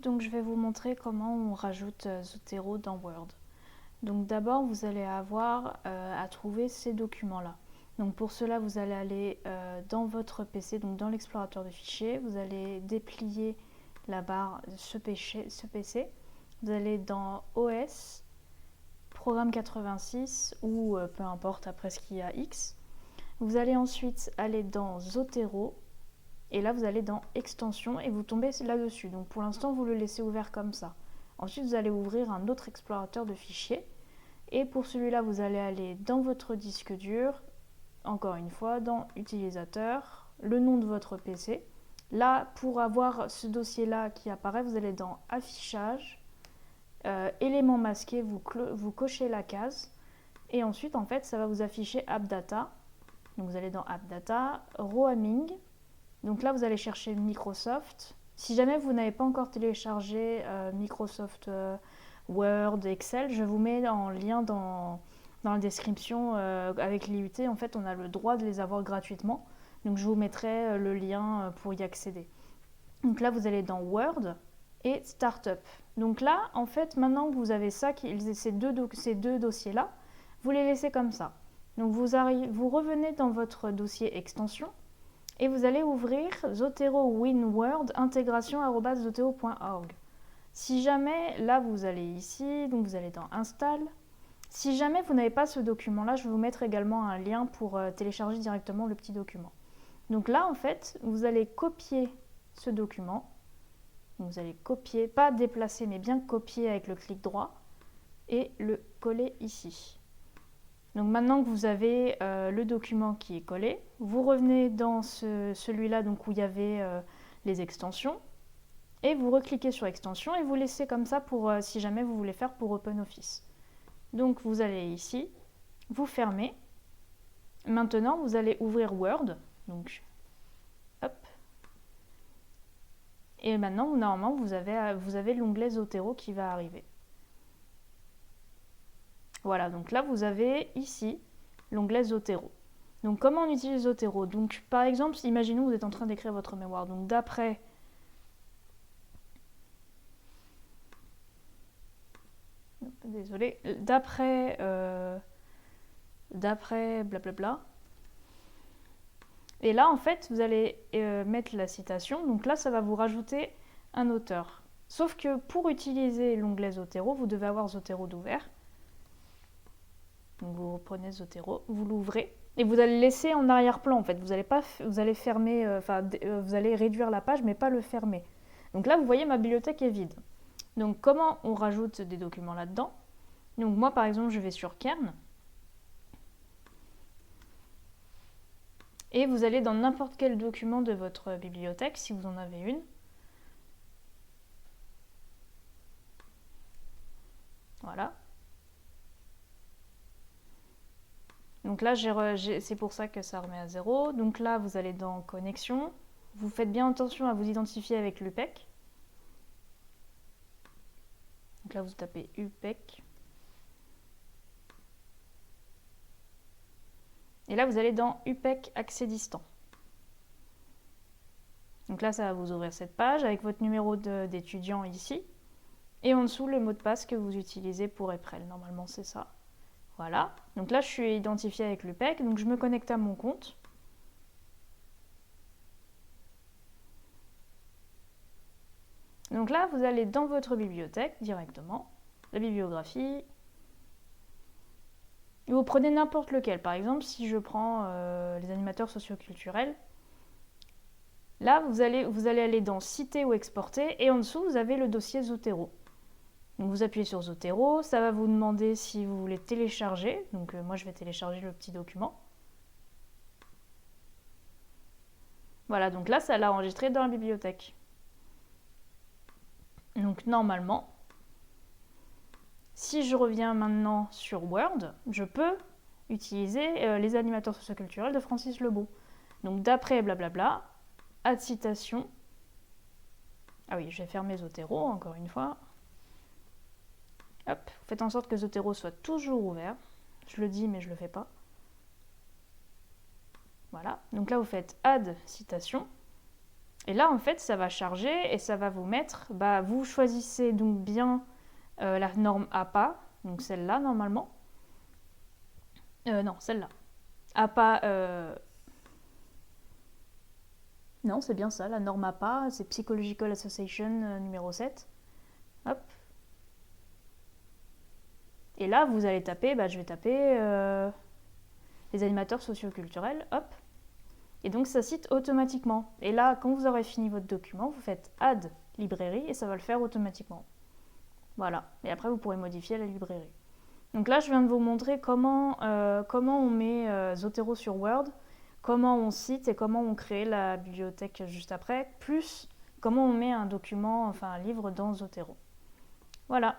Donc je vais vous montrer comment on rajoute Zotero dans Word. Donc d'abord vous allez avoir à trouver ces documents-là. Donc pour cela vous allez aller dans votre PC, donc dans l'explorateur de fichiers, vous allez déplier la barre de ce PC, vous allez dans OS, programme 86 ou peu importe après ce qu'il y a X. Vous allez ensuite aller dans Zotero. Et là, vous allez dans Extensions et vous tombez là-dessus. Donc pour l'instant, vous le laissez ouvert comme ça. Ensuite, vous allez ouvrir un autre explorateur de fichiers. Et pour celui-là, vous allez aller dans votre disque dur, encore une fois, dans Utilisateur, le nom de votre PC. Là, pour avoir ce dossier-là qui apparaît, vous allez dans Affichage, éléments masqués, vous cochez la case. Et ensuite, en fait, ça va vous afficher AppData. Donc vous allez dans AppData, Roaming. Donc là, vous allez chercher Microsoft. Si jamais vous n'avez pas encore téléchargé Microsoft Word, Excel, je vous mets en lien dans la description avec l'IUT. En fait, on a le droit de les avoir gratuitement. Donc je vous mettrai le lien pour y accéder. Donc là, vous allez dans Word et Startup. Donc là, en fait, maintenant que vous avez ça, ces deux dossiers-là, vous les laissez comme ça. Donc vous revenez dans votre dossier extension. Et vous allez ouvrir Zotero WinWord intégration@zotero.org. Si jamais, là vous allez ici, donc vous allez dans Install. Si jamais vous n'avez pas ce document-là, je vais vous mettre également un lien pour télécharger directement le petit document. Donc là, en fait, vous allez copier ce document. Donc vous allez copier, pas déplacer, mais bien copier avec le clic droit et le coller ici. Donc maintenant que vous avez le document qui est collé, vous revenez dans celui-là donc où il y avait les extensions et vous recliquez sur extension et vous laissez comme ça pour si jamais vous voulez faire pour OpenOffice. Donc vous allez ici, vous fermez. Maintenant vous allez ouvrir Word. Donc hop. Et maintenant normalement vous avez l'onglet Zotero qui va arriver. Voilà, donc là vous avez ici l'onglet Zotero. Donc comment on utilise Zotero? Donc par exemple, imaginons que vous êtes en train d'écrire votre mémoire. Donc d'après blablabla. Et là en fait vous allez mettre la citation. Donc là ça va vous rajouter un auteur. Sauf que pour utiliser l'onglet Zotero, vous devez avoir Zotero d'ouvert. Donc vous reprenez Zotero, vous l'ouvrez et vous allez le laisser en arrière-plan en fait. Vous allez fermer, vous allez réduire la page mais pas le fermer. Donc là vous voyez ma bibliothèque est vide. Donc comment on rajoute des documents là-dedans? Donc moi par exemple je vais sur Kern et vous allez dans n'importe quel document de votre bibliothèque si vous en avez une. Voilà. Donc là, c'est pour ça que ça remet à 0. Donc là, vous allez dans Connexion. Vous faites bien attention à vous identifier avec l'UPEC. Donc là, vous tapez UPEC. Et là, vous allez dans UPEC Accès Distant. Donc là, ça va vous ouvrir cette page avec votre numéro d'étudiant ici. Et en dessous, le mot de passe que vous utilisez pour EPREL. Normalement, c'est ça. Voilà. Donc là, je suis identifiée avec l'UPEC. Donc je me connecte à mon compte. Donc là, vous allez dans votre bibliothèque directement. La bibliographie. Et vous prenez n'importe lequel. Par exemple, si je prends les animateurs socioculturels, là, vous allez aller dans Citer ou Exporter. Et en dessous, vous avez le dossier Zotero. Donc vous appuyez sur Zotero, ça va vous demander si vous voulez télécharger. Donc moi je vais télécharger le petit document. Voilà, donc là ça l'a enregistré dans la bibliothèque. Donc normalement, si je reviens maintenant sur Word, je peux utiliser les animateurs socioculturels de Francis Lebeau. Donc d'après blablabla, add citation. Ah oui, je vais fermer Zotero encore une fois. Hop, faites en sorte que Zotero soit toujours ouvert. Je le dis, mais je ne le fais pas. Voilà, donc là vous faites Add citation. Et là, en fait, ça va charger et ça va vous mettre, vous choisissez donc bien la norme APA, donc celle-là normalement. Non, celle-là. APA, non, c'est bien ça, la norme APA, c'est Psychological Association numéro 7. Hop. Et là, vous allez taper, je vais taper les animateurs socioculturels, hop. Et donc ça cite automatiquement. Et là, quand vous aurez fini votre document, vous faites Add librairie et ça va le faire automatiquement. Voilà. Et après, vous pourrez modifier la librairie. Donc là, je viens de vous montrer comment on met Zotero sur Word, comment on cite et comment on crée la bibliothèque juste après, plus comment on met un document, enfin un livre dans Zotero. Voilà.